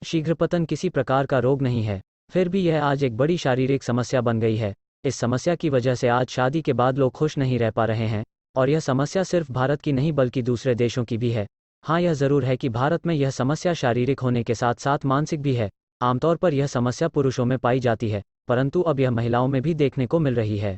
शीघ्रपतन किसी प्रकार का रोग नहीं है, फिर भी यह आज एक बड़ी शारीरिक समस्या बन गई है। इस समस्या की वजह से आज शादी के बाद लोग खुश नहीं रह पा रहे हैं, और यह समस्या सिर्फ भारत की नहीं बल्कि दूसरे देशों की भी है। हाँ, यह ज़रूर है कि भारत में यह समस्या शारीरिक होने के साथ साथ मानसिक भी है। आमतौर पर यह समस्या पुरुषों में पाई जाती है, परंतु अब यह महिलाओं में भी देखने को मिल रही है।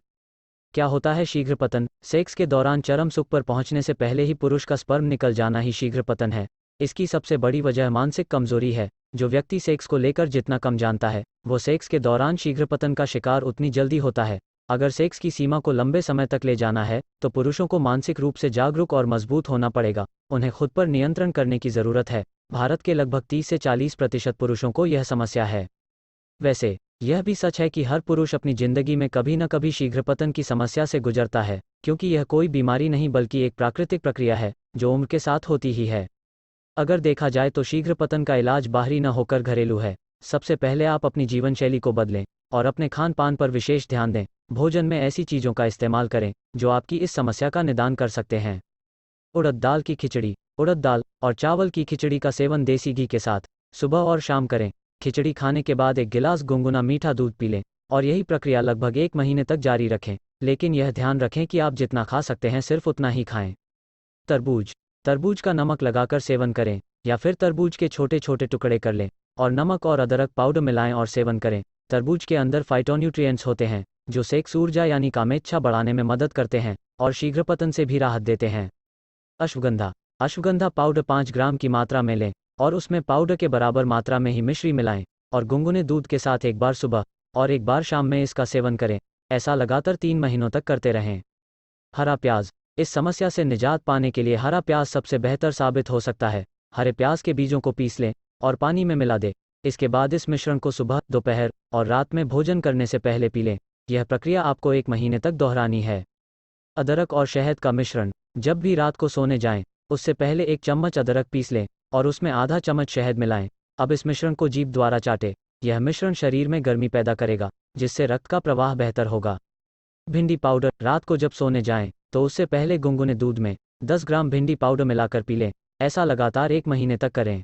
क्या होता है शीघ्रपतन? सेक्स के दौरान चरम सुख पर पहुंचने से पहले ही पुरुष का स्पर्म निकल जाना ही शीघ्रपतन है। इसकी सबसे बड़ी वजह मानसिक कमजोरी है। जो व्यक्ति सेक्स को लेकर जितना कम जानता है, वो सेक्स के दौरान शीघ्रपतन का शिकार उतनी जल्दी होता है। अगर सेक्स की सीमा को लंबे समय तक ले जाना है, तो पुरुषों को मानसिक रूप से जागरूक और मजबूत होना पड़ेगा। उन्हें खुद पर नियंत्रण करने की ज़रूरत है। भारत के लगभग 30 से 40% पुरुषों को यह समस्या है। वैसे यह भी सच है कि हर पुरुष अपनी जिंदगी में कभी न कभी शीघ्रपतन की समस्या से गुजरता है, क्योंकि यह कोई बीमारी नहीं बल्कि एक प्राकृतिक प्रक्रिया है जो उम्र के साथ होती ही है। अगर देखा जाए तो शीघ्रपतन का इलाज बाहरी न होकर घरेलू है। सबसे पहले आप अपनी जीवन शैली को बदलें और अपने खान पान पर विशेष ध्यान दें। भोजन में ऐसी चीज़ों का इस्तेमाल करें जो आपकी इस समस्या का निदान कर सकते हैं। उड़द दाल की खिचड़ी। उड़द दाल और चावल की खिचड़ी का सेवन देसी घी के साथ सुबह और शाम करें। खिचड़ी खाने के बाद 1 गिलास गुनगुना मीठा दूध पी लें और यही प्रक्रिया लगभग 1 महीने तक जारी रखें, लेकिन यह ध्यान रखें कि आप जितना खा सकते हैं सिर्फ उतना ही खाएं। तरबूज। तरबूज का नमक लगाकर सेवन करें, या फिर तरबूज के छोटे छोटे टुकड़े कर लें और नमक और अदरक पाउडर मिलाएं और सेवन करें। तरबूज के अंदर फाइटोन्यूट्रिएंट्स होते हैं जो सेक्स ऊर्जा यानी कामेच्छा बढ़ाने में मदद करते हैं और शीघ्रपतन से भी राहत देते हैं। अश्वगंधा। अश्वगंधा पाउडर 5 ग्राम की मात्रा में लें और उसमें पाउडर के बराबर मात्रा में ही मिश्री मिलाएं और गुनगुने दूध के साथ एक बार सुबह और एक बार शाम में इसका सेवन करें। ऐसा लगातार 3 महीनों तक करते रहें। हरा प्याज। इस समस्या से निजात पाने के लिए हरा प्याज सबसे बेहतर साबित हो सकता है। हरे प्याज के बीजों को पीस लें और पानी में मिला दें। इसके बाद इस मिश्रण को सुबह, दोपहर और रात में भोजन करने से पहले पी लें। यह प्रक्रिया आपको 1 महीने तक दोहरानी है। अदरक और शहद का मिश्रण। जब भी रात को सोने जाएं, उससे पहले 1 चम्मच अदरक पीस लें और उसमें आधा चम्मच शहद मिलाएं। अब इस मिश्रण को जीभ द्वारा चाटें। यह मिश्रण शरीर में गर्मी पैदा करेगा, जिससे रक्त का प्रवाह बेहतर होगा। भिंडी पाउडर। रात को जब सोने जाएं, तो उससे पहले गुनगुने दूध में 10 ग्राम भिंडी पाउडर मिलाकर पी लें। ऐसा लगातार 1 महीने तक करें।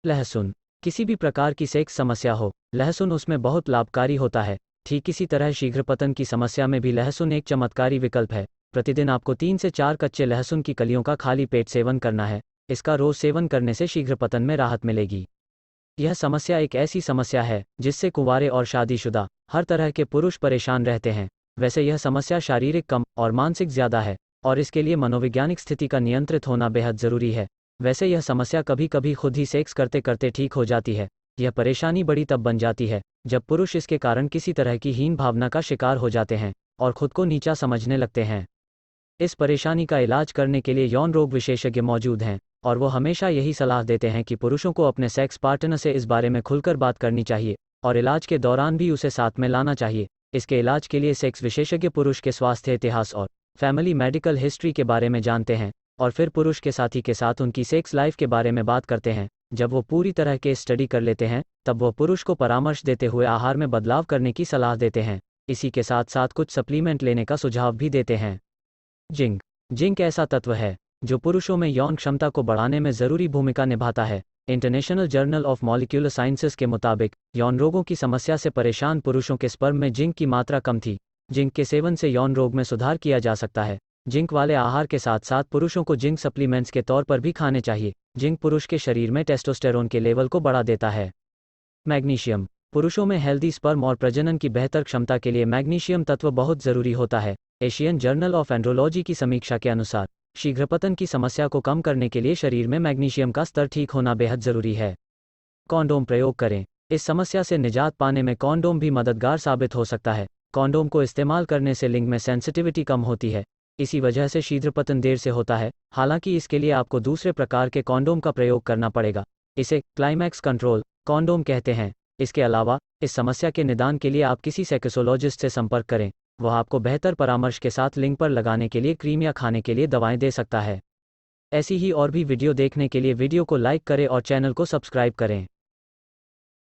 लहसुन। किसी भी प्रकार की सेक्स समस्या हो, लहसुन उसमें बहुत लाभकारी होता है। ठीक इसी तरह शीघ्रपतन की समस्या में भी लहसुन एक चमत्कारी विकल्प है। प्रतिदिन आपको 3 से 4 कच्चे लहसुन की कलियों का खाली पेट सेवन करना है। इसका रोज सेवन करने से शीघ्रपतन में राहत मिलेगी। यह समस्या एक ऐसी समस्या है जिससे कुंवारे और शादीशुदा हर तरह के पुरुष परेशान रहते हैं। वैसे यह समस्या शारीरिक कम और मानसिक ज़्यादा है, और इसके लिए मनोवैज्ञानिक स्थिति का नियंत्रित होना बेहद ज़रूरी है। वैसे यह समस्या कभी कभी खुद ही सेक्स करते करते ठीक हो जाती है। यह परेशानी बड़ी तब बन जाती है जब पुरुष इसके कारण किसी तरह की हीन भावना का शिकार हो जाते हैं और खुद को नीचा समझने लगते हैं। इस परेशानी का इलाज करने के लिए यौन रोग विशेषज्ञ मौजूद हैं, और वो हमेशा यही सलाह देते हैं कि पुरुषों को अपने सेक्स पार्टनर से इस बारे में खुलकर बात करनी चाहिए और इलाज के दौरान भी उसे साथ में लाना चाहिए। इसके इलाज के लिए सेक्स विशेषज्ञ पुरुष के स्वास्थ्य इतिहास और फैमिली मेडिकल हिस्ट्री के बारे में जानते हैं, और फिर पुरुष के साथी के साथ उनकी सेक्स लाइफ के बारे में बात करते हैं। जब वो पूरी तरह के स्टडी कर लेते हैं, तब वो पुरुष को परामर्श देते हुए आहार में बदलाव करने की सलाह देते हैं। इसी के साथ साथ कुछ सप्लीमेंट लेने का सुझाव भी देते हैं। जिंक। जिंक ऐसा तत्व है जो पुरुषों में यौन क्षमता को बढ़ाने में ज़रूरी भूमिका निभाता है। International journal of molecular sciences के मुताबिक यौन रोगों की समस्या से परेशान पुरुषों के स्पर्म में जिंक की मात्रा कम थी। जिंक के सेवन से यौन रोग में सुधार किया जा सकता है। जिंक वाले आहार के साथ साथ पुरुषों को जिंक सप्लीमेंट्स के तौर पर भी खाने चाहिए। जिंक पुरुष के शरीर में टेस्टोस्टेरोन के लेवल को बढ़ा देता है। मैग्नीशियम। पुरुषों में हेल्दी स्पर्म और प्रजनन की बेहतर क्षमता के लिए मैग्नीशियम तत्व बहुत ज़रूरी होता है। एशियन जर्नल ऑफ एंड्रोलॉजी की समीक्षा के अनुसार शीघ्रपतन की समस्या को कम करने के लिए शरीर में मैग्नीशियम का स्तर ठीक होना बेहद ज़रूरी है। कॉन्डोम प्रयोग करें। इस समस्या से निजात पाने में कॉन्डोम भी मददगार साबित हो सकता है। कॉन्डोम को इस्तेमाल करने से लिंग में सेंसिटिविटी कम होती है। इसी वजह से शीघ्रपतन देर से होता है। हालांकि इसके लिए आपको दूसरे प्रकार के कॉन्डोम का प्रयोग करना पड़ेगा। इसे क्लाइमैक्स कंट्रोल कॉन्डोम कहते हैं। इसके अलावा इस समस्या के निदान के लिए आप किसी सेक्सोलॉजिस्ट से संपर्क करें। वह आपको बेहतर परामर्श के साथ लिंग पर लगाने के लिए क्रीम या खाने के लिए दवाएं दे सकता है। ऐसी ही और भी वीडियो देखने के लिए वीडियो को लाइक करें और चैनल को सब्सक्राइब करें।